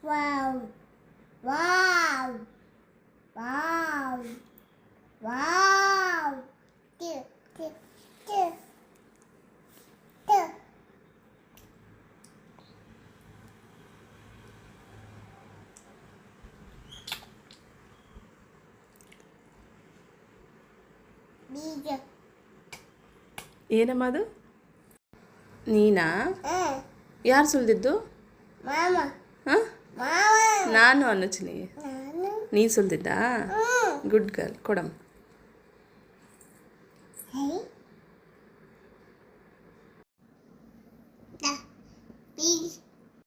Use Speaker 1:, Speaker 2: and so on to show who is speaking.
Speaker 1: Wow. Wow. Wow. Wow. Two. Two. Two. Two. ಬೀಜ.
Speaker 2: ಏನಮ್ಮ ಅದು? ನೀನಾ? ಯಾರು ಸುಲಿದಿದ್ದು?
Speaker 1: ಮಾಮ.
Speaker 2: ಹಾಂ,
Speaker 1: ಮಾಮ.
Speaker 2: ನಾನು ಅನ್ನುಚ್ಚಿನಿ.
Speaker 1: ನಾನು.
Speaker 2: ನೀನು ಸುಲಿದಿದ್ದಾ? ಗುಡ್ ಗರ್ಲ್, ಕೊಡಮ್ಮ.
Speaker 1: ಹೇ